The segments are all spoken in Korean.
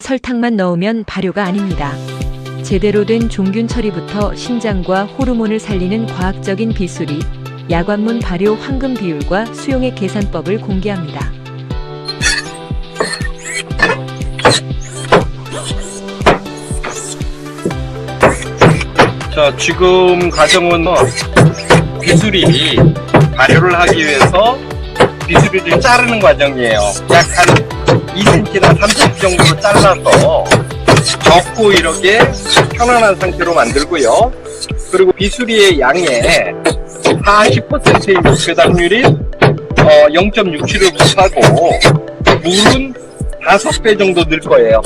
설탕만 넣으면 발효가 아닙니다. 제대로 된 종균 처리부터 신장과 호르몬을 살리는 과학적인 비술이 야관문 발효 황금 비율과 수용액 계산법을 공개합니다. 자, 지금 과정은 비수리 발효를 하기 위해서 비수리를 자르는 과정이에요. 약 한 2cm나 3cm 정도로 잘라서 적고 이렇게 편안한 상태로 만들고요. 그리고 비수리의 양의 40%인 배당률이 0.67을 곱하고 물은 5배 정도 넣을 거예요.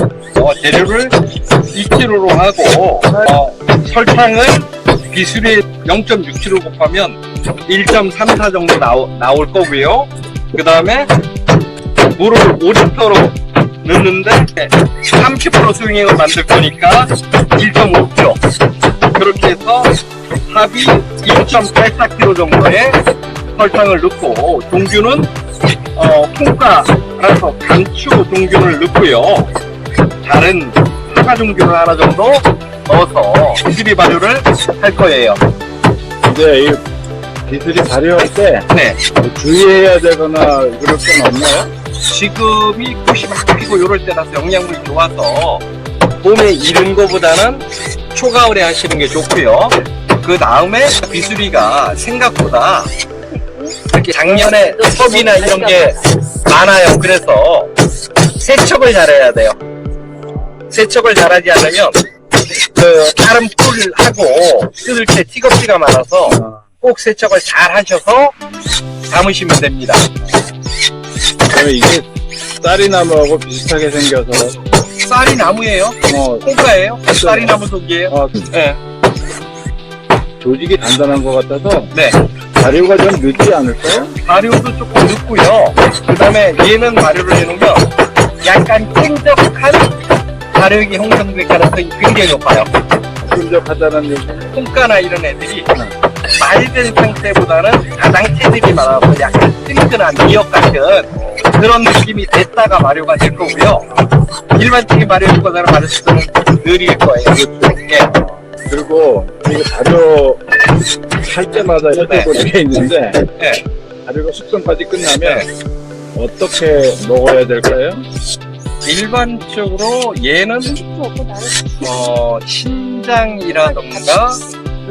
재료를 2kg로 하고 설탕을 비수리에 0.67을 곱하면 1.34 정도 나올 거고요. 그 다음에 물을 5리터로 넣는데 30% 수용액을 만들 거니까 1.5kg, 그렇게 해서 합이 1.84kg 정도의 설탕을 넣고, 종균은 콩가라서 강추 종균을 넣고요. 다른 사과 종균을 하나 정도 넣어서 비수리 발효를 할 거예요. 근데 이 비수리 발효할 때 네. 주의해야 되거나 그럴 건 없나요? 지금이 꽃이 막 피고 이럴 때라서 영양분이 좋아서 봄에 이른 거보다는 초가을에 하시는 게 좋고요. 그 다음에 비수리가 생각보다 이렇게 작년에 섭이나 이런 게 많아요. 그래서 세척을 잘해야 돼요. 세척을 잘하지 않으면 다른 풀하고 뜯을 때 티겁지가 많아서 꼭 세척을 잘 하셔서 담으시면 됩니다. 그러면 이게 쌀이나무하고 비슷하게 생겨서 쌀이 나무예요. 콩가예요. 쌀이 나무 속이에요. 네. 조직이 단단한 것 같아서 네. 발효가 좀 늦지 않을까요? 발효도 조금 늦고요. 그 다음에 얘는 발효를 해놓으면 약간 끈적한 발효액이 형성될 가능성이 굉장히 높아요. 끈적하다는 얘기는 콩가나 이런 애들이 말된 상태보다는 가당체들이 많아서 약간 끈끈한 미역 같은 그런 느낌이 됐다가 발효가 될 거고요. 일반적인 발효보다는 발효 속도는 느릴 거예요. 예. 그리고 이게 발효 할 때마다 이렇게 돼 있는데 네. 발효가 숙성까지 끝나면 어떻게 먹어야 될까요? 일반적으로 얘는 신장이라던가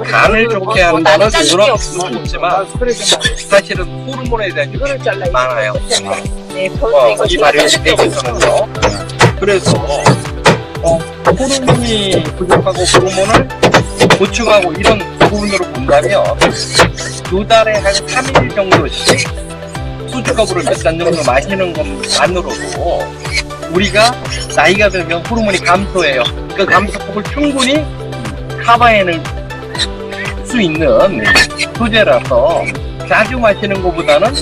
간을 좋게 한다는 그런 수도 있지만 사실은 호르몬에 대한 욕심이 많아요. 이 발효에 대해서는요. 그래서 호르몬이 부족하고 호르몬을 보충하고 이런 부분으로 본다면 2달에 한 3일 정도씩 수주컵으로 몇 잔 정도 마시는 것만으로도 우리가 나이가 들면 호르몬이 감소해요. 그 감소폭을 충분히 커버해낼 수 있는 소재라서 자주 마시는 것보다는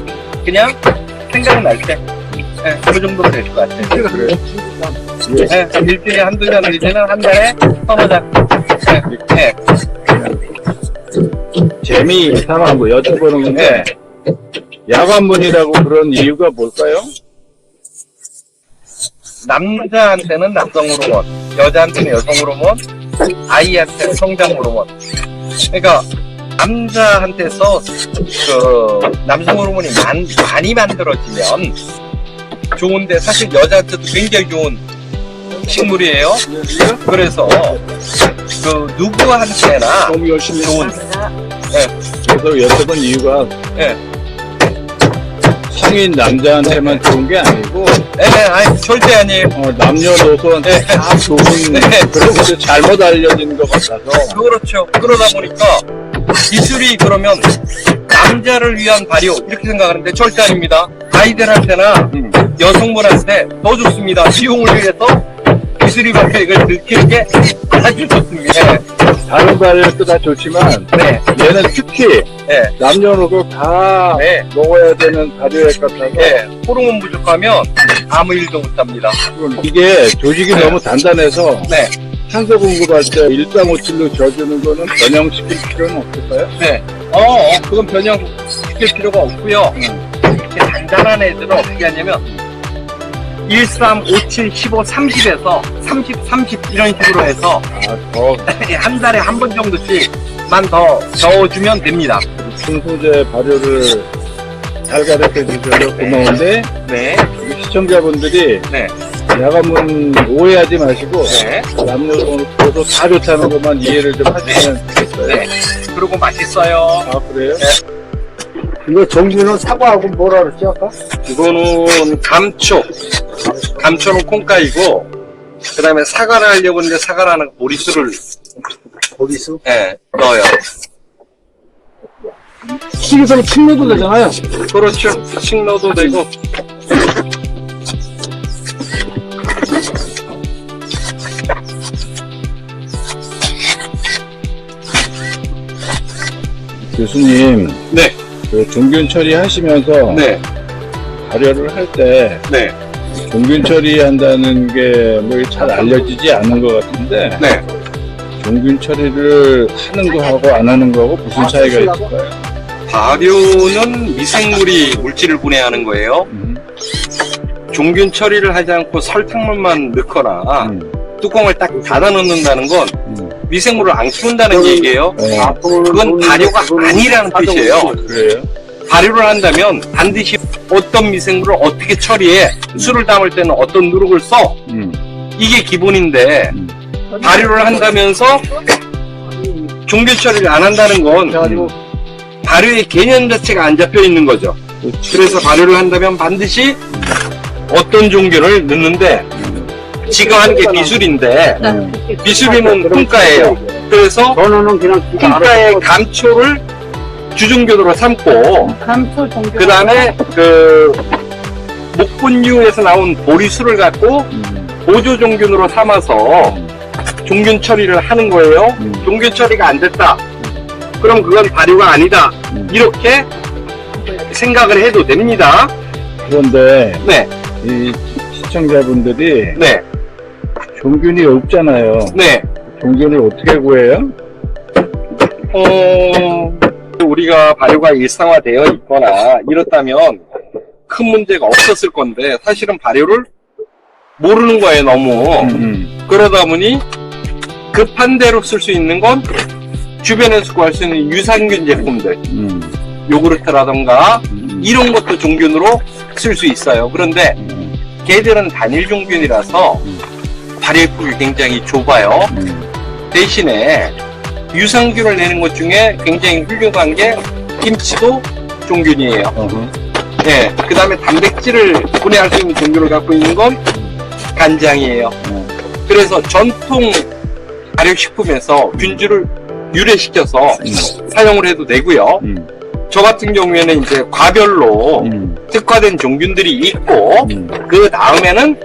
그냥 생각날 때 그 정도로 될 것 같아요. 그래요? 일주일에 한두 잔, 이제는 한 달에 서너 잔. 재미 삼아 뭐 여쭤보는 건데 야관문이라고 그런 이유가 뭘까요? 남자한테는 남성 호르몬, 여자한테는 여성 호르몬, 아이한테는 성장 호르몬. 그러니까 남자한테서 남성 호르몬이 많이 만들어지면 좋은데 사실 여자한테도 굉장히 좋은 식물이에요. 그래서 누구한테나 너무 열심히 좋은. 그래서 여쭤본 이유가 네. 성인 남자한테만 좋은 게 아니고 아니 절대 아니에요. 남녀노소한테 다 좋은 그런 것도 잘못 알려진 것 같아서. 그렇죠. 그러다 보니까 기술이 그러면 남자를 위한 발효 이렇게 생각하는데 절대 아닙니다. 아이들한테나 여성분한테 더 좋습니다. 비용을 위해서 기술이 발효액을 들키는 게 아주 좋습니다. 다른 발효도 다 좋지만 얘는 특히 남녀노소 다 먹어야 되는 발효액 같아서 호르몬 부족하면 아무 일도 못합니다. 이게 조직이 너무 단단해서 산소 공급할 때 1.57로 져주는 거는 변형시킬 필요는 없을까요? 그건 변형시킬 필요가 없고요. 이렇게 단단한 애들은 어떻게 하냐면 13, 57, 15, 30에서 30, 30 이런 식으로 해서 더 한 달에 한 번 정도씩만 더 저어주면 됩니다. 순소재 발효를 잘 가르쳐 주셔서 고마운데 네. 시청자분들이 네. 야간문 오해하지 마시고 네. 남녀노소 다 좋다는 것만 이해를 좀 하시면 되겠어요. 네. 그리고 맛있어요. 아 그래요? 이거 종류는 사과하고 뭐라 그랬지 아까? 이거는 감초. 감초는 콩가이고, 그 다음에 사과를 하려고 했는데 사과라는 보리수를 거기서 넣어요. 식에서 침 넣어도 되잖아요. 그렇죠. 식 넣어도 되고. 교수님 네. 그 종균 처리하시면서 네. 발효를 할 때 네. 종균 처리한다는 게 뭐 잘 알려지지 않은 것 같은데 네. 종균 처리를 하는 거하고 안 하는 거하고 무슨 차이가 있을까요? 발효는 미생물이 물질을 분해하는 거예요. 종균 처리를 하지 않고 설탕물만 넣거나 뚜껑을 딱 닫아 넣는다는 건 미생물을 안 키운다는 얘기예요. 네. 그건 발효가 아니라는 뜻이에요. 그래요? 발효를 한다면 반드시 어떤 미생물을 어떻게 처리해, 술을 담을 때는 어떤 누룩을 써, 이게 기본인데 발효를 한다면서 종균 처리를 안 한다는 건 발효의 개념 자체가 안 잡혀 있는 거죠. 그래서 발효를 한다면 반드시 어떤 종균을 넣는데, 지금 하는 게 비술인데 비술이면 콩가예요. 그래서 저는 그냥 콩가의 감초를 주종균으로 삼고, 그 다음에 그 목분유에서 나온 보리수를 갖고 보조종균으로 삼아서 종균 처리를 하는 거예요. 종균 처리가 안 됐다, 그럼 그건 발효가 아니다, 이렇게 생각을 해도 됩니다. 그런데 네. 이 시청자분들이 네. 종균이 없잖아요. 네. 종균을 어떻게 구해요? 우리가 발효가 일상화되어 있거나 이렇다면 큰 문제가 없었을 건데, 사실은 발효를 모르는 거예요, 너무. 그러다 보니 급한 대로 쓸 수 있는 건 주변에서 구할 수 있는 유산균 제품들, 요구르트라던가 이런 것도 종균으로 쓸 수 있어요. 그런데 걔들은 단일 종균이라서 발효폭이 굉장히 좁아요. 대신에 유산균을 내는 것 중에 굉장히 훌륭한 게 김치도 종균이에요. 네, 그 다음에 단백질을 분해할 수 있는 종균을 갖고 있는 건 간장이에요. 그래서 전통 발효식품에서 균주를 유래시켜서 사용을 해도 되고요. 저 같은 경우에는 이제 과별로 특화된 종균들이 있고, 그 다음에는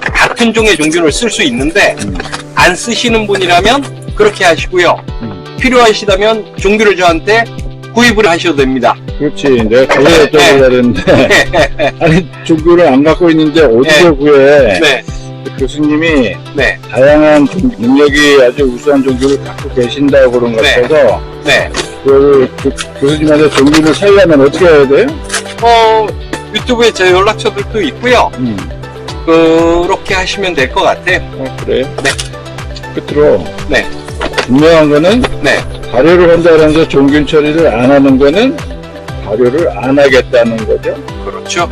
같은 종의 종균을 쓸 수 있는데, 안 쓰시는 분이라면 그렇게 하시고요. 필요하시다면 종균을 저한테 구입을 하셔도 됩니다. 그렇지. 내가 그걸 여쭤보려고 했는데 아니 종균을 안 갖고 있는데 어디서 구해? 네. 교수님이 네. 다양한 능력이 아주 우수한 종균을 갖고 계신다고 그런 것 네. 같아서 네. 교수님한테 종균을 사려면 어떻게 해야 돼요? 유튜브에 제 연락처들도 있고요. 그렇게 하시면 될 것 같아요. 그래요? 네. 끝으로 네. 분명한 거는 네. 발효를 한다면서 종균 처리를 안 하는 거는 발효를 안 하겠다는 거죠. 그렇죠.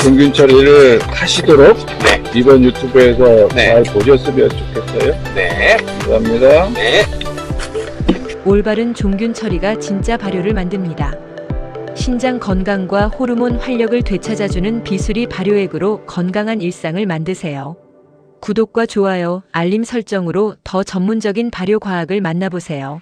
종균 처리를 하시도록 네. 이번 유튜브에서 네. 잘 보셨으면 좋겠어요. 네. 감사합니다. 네. 올바른 종균 처리가 진짜 발효를 만듭니다. 신장 건강과 호르몬 활력을 되찾아주는 비수리 발효액으로 건강한 일상을 만드세요. 구독과 좋아요, 알림 설정으로 더 전문적인 발효 과학을 만나보세요.